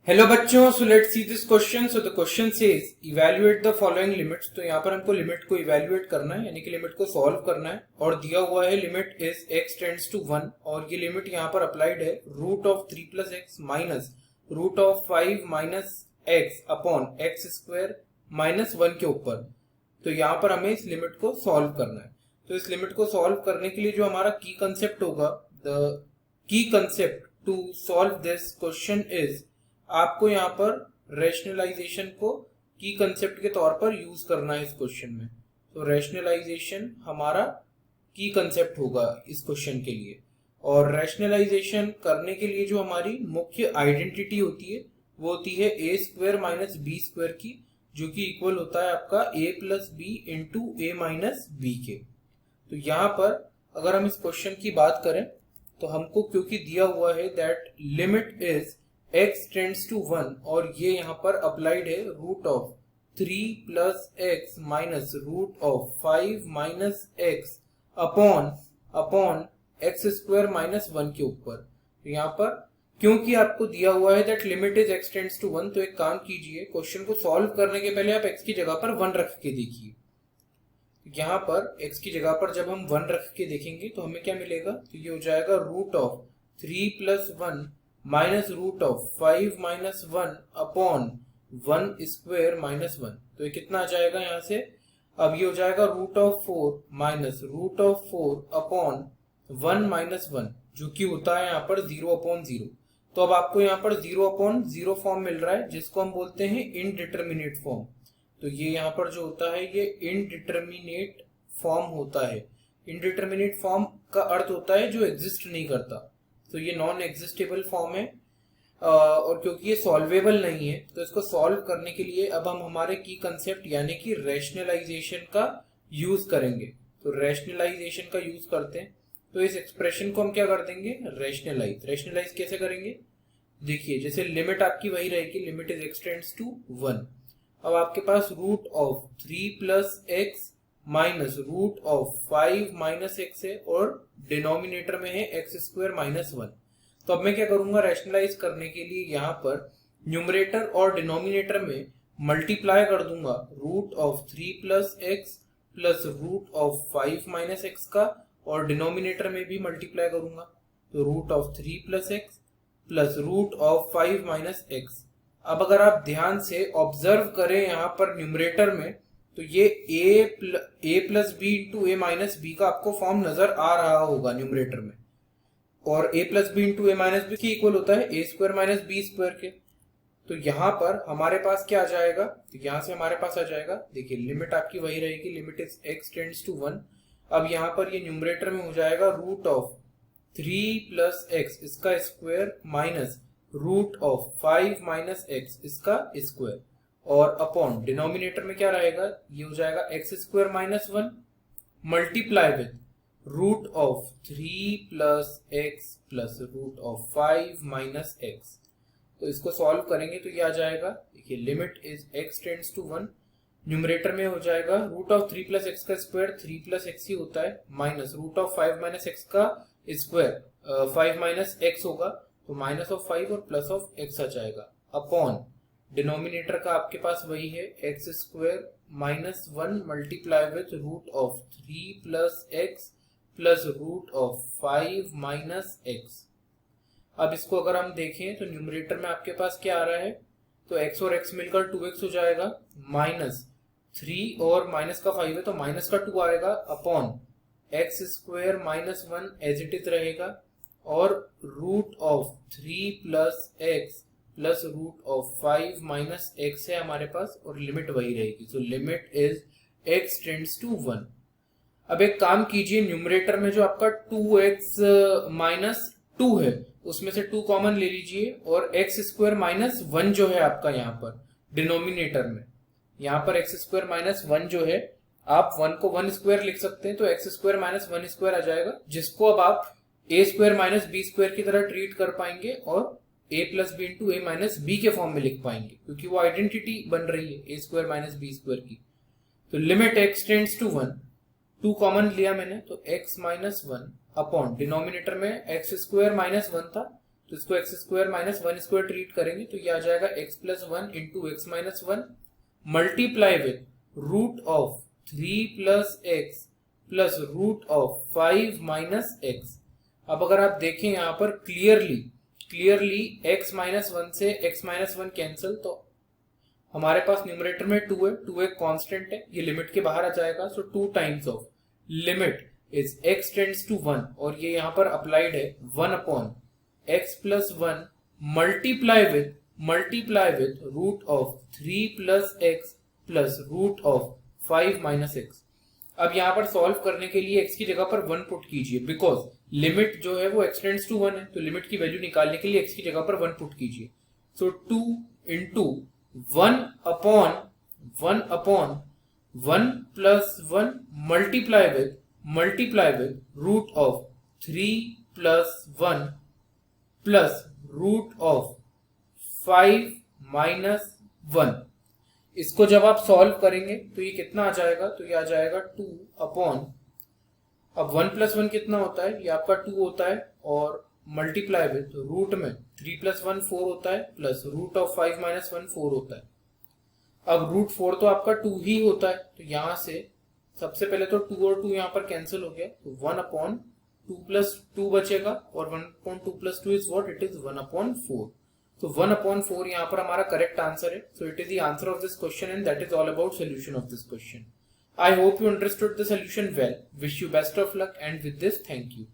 Hello बच्चों, so let's see this question. So the question says evaluate the following limits. तो यहाँ पर हमको लिमिट को इवैल्यूएट करना है, यानी कि लिमिट को सॉल्व करना है। और दिया हुआ है limit is x tends to 1 और ये लिमिट यहाँ पर अप्लाइड है root of 3 plus x minus root of 5 minus x upon x square minus 1 के ऊपर। तो यहाँ पर हमें इस लिमिट को सॉल्व करना है। तो इस लिमिट को सॉल्व करने के लिए जो हमारा की कंसेप्ट होगा, the key concept to solve this question is, आपको यहाँ पर रैशनलाइजेशन को की कंसेप्ट के तौर पर यूज करना है इस क्वेश्चन में। तो रैशनलाइजेशन हमारा की कंसेप्ट होगा इस क्वेश्चन के लिए। और रैशनलाइजेशन करने के लिए जो हमारी मुख्य आइडेंटिटी होती है वो होती है ए स्क्वायर माइनस बी स्क्वायर की, जो कि इक्वल होता है आपका ए प्लस बी इंटू ए माइनस बी के। तो यहाँ पर अगर हम इस क्वेश्चन की बात करें तो हमको क्योंकि दिया हुआ है that limit is x tends to 1 और ये यहाँ पर अप्लाइड है root of 3 plus x minus root of 5 minus x upon x square minus 1 के ऊपर। तो यहाँ पर क्योंकि आपको दिया हुआ है that limit is x tends to 1, तो एक काम कीजिए, क्वेश्चन को सॉल्व करने के पहले आप x की जगह पर 1 रख के देखिए। यहाँ पर x की जगह पर जब हम 1 रख के देखेंगे तो हमें क्या मिलेगा, तो ये हो जाएगा root of 3 plus 1 minus root of 5 minus 1 upon 1 square minus 1। तो ये कितना आ जाएगा यहाँ से, अब ये हो जाएगा root of 4 minus root of 4 upon 1 minus 1, जो कि होता है यहाँ पर 0 अपॉन 0। तो अब आपको यहाँ पर 0 अपॉन 0 फॉर्म मिल रहा है, जिसको हम बोलते हैं इनडिटर्मिनेट फॉर्म। तो ये यहाँ पर जो होता है ये इनडिटर्मिनेट फॉर्म होता है। इनडिटर्मिनेट फॉर्म का अर्थ होता है जो एग्जिस्ट नहीं करता। तो ये नॉन एग्जिस्टेबल फॉर्म है और क्योंकि ये सॉल्वेबल नहीं है तो इसको सॉल्व करने के लिए अब हम हमारे की कंसेप्ट यानी कि रैशनलाइजेशन का यूज करेंगे। तो रैशनलाइजेशन का यूज करते हैं, तो इस एक्सप्रेशन को हम क्या कर देंगे, रैशनलाइज कैसे करेंगे, देखिए जैसे लिमिट आपकी वही रहेगी, limit is x tends to 1। अब आपके पास root of 3 plus x minus root of 5 minus x है और डिनोमिनेटर में है एक्स स्क्वायर माइनस 1। तो अब मैं क्या करूंगा, रैशनलाइज करने के लिए यहाँ पर न्यूमरेटर और डिनोमिनेटर में मल्टीप्लाई कर दूंगा root of 3 plus x plus root of 5 minus x का, और डिनोमिनेटर में भी मल्टीप्लाई करूंगा। तो root of 3 plus x plus root of 5 minus x. अब अगर आप ध्यान से ऑब्जर्व करें यहाँ पर न्यूमरेटर में, तो ये a plus B into A minus B का आपको फॉर्म नजर आ रहा होगा न्यूमरेटर में, और a plus B into A minus B की इक्वल होता है ए स्क्वायर माइनस बी स्क्वायर के। तो यहाँ पर हमारे पास क्या आ जाएगा, तो यहाँ से हमारे पास आ जाएगा, देखिए लिमिट आपकी वही रहेगी, limit is x tends to 1। अब यहाँ पर ये न्यूमरेटर में हो जाएगा रूट ऑफ 3 प्लस एक्स इसका square minus root of 5 minus x इसका स्क्वायर, और अपॉन डिनोमिनेटर में क्या रहेगा, ये हो जाएगा x square minus 1 multiply with root of 3 plus x plus root of 5 minus x. तो इसको सॉल्व करेंगे तो ये आ जाएगा, देखिए limit is x tends to 1, numerator में हो जाएगा रूट ऑफ 3 प्लस एक्स का स्क्वायर 3 प्लस एक्स ही होता है, minus root of 5 minus x का स्क्वायर 5 माइनस एक्स होगा, तो माइनस ऑफ 5 और प्लस ऑफ एक्स आ जाएगा, अपॉन डिनोमिनेटर का आपके पास वही है x square minus 1 multiply with root of 3 plus x plus root of 5 minus x. अब इसको अगर हम देखें तो न्यूमरेटर में आपके पास क्या आ रहा है, तो x और x मिलकर 2x हो जाएगा, माइनस 3 और माइनस का 5 है तो माइनस का 2 आएगा, upon x square minus 1 as it is रहेगा, और root of 3 plus x plus root of 5 minus x है हमारे पास, और लिमिट वही रहेगी। So limit is x tends to 1। अब एक काम कीजिए, न्यूमरेटर में जो आपका 2x माइनस 2 है उसमें से 2 कॉमन ले लीजिए, और एक्स स्क्वायर माइनस 1 जो है आपका यहाँ पर डिनोमिनेटर में, यहाँ पर एक्स स्क्वायर माइनस 1 जो है, आप 1 को 1 स्क्वायर लिख सकते हैं, तो एक्स स्क्वायर माइनस 1 स्क्वायर आ जाएगा, जिसको अब आप a square minus B square की तरह ट्रीट कर पाएंगे और a plus B into A minus b के फॉर्म में लिख पाएंगे, क्योंकि वो आइडेंटिटी बन रही है ए स्क्वायर माइनस बी स्क्वायर की। तो limit x tends to 1, 2 common लिया मैंने, तो x माइनस 1 अपॉन डिनोमिनेटर में एक्स स्क्वायर माइनस 1 था, तो इसको x square minus one square treat करेंगे तो ये आ जाएगा x plus one into x minus one multiply with root of 3 plus x plus root of 5 minus x. अब अगर आप देखें यहाँ पर क्लियरली x माइनस वन से x माइनस वन कैंसिल, तो हमारे पास न्यूमरेटर में 2 है, 2 एक कांस्टेंट है, ये लिमिट के बाहर आ जाएगा। So 2 times of limit is x tends to 1 और ये यहाँ पर अप्लाइड है 1 upon x plus one multiply with root of 3 plus x plus root of 5 minus x. अब यहाँ पर सॉल्व करने के लिए x की जगह पर 1 पुट कीजिए, बिकॉज लिमिट जो है वो x टेंड्स टू 1 है, तो लिमिट की वैल्यू निकालने के लिए x की जगह पर 1 पुट कीजिए। So 2 into 1 upon 1 plus 1 multiply with root of 3 plus 1 plus root of 5 minus 1। इसको जब आप सॉल्व करेंगे तो ये कितना आ जाएगा, तो ये आ जाएगा 2 अपॉन, अब 1 प्लस 1 कितना होता है, ये आपका 2 होता है और मल्टीप्लाई विद रूट में 3 प्लस 1 4 होता है प्लस रूट ऑफ 5 माइनस 1 4 होता है। अब रूट 4 तो आपका 2 ही होता है, तो यहां से सबसे पहले तो 2 और 2 यहाँ पर कैंसिल हो गया, तो 1 अपॉन 2 प्लस 2 बचेगा और 1 upon 2 plus 2 is what, it is 1 upon 4। तो 1 upon 4 यहाँ पर हमारा करेक्ट आंसर है। So it is the answer of this question and that is all about solution of this question. I hope you understood the solution well. Wish you best of luck and with this thank you.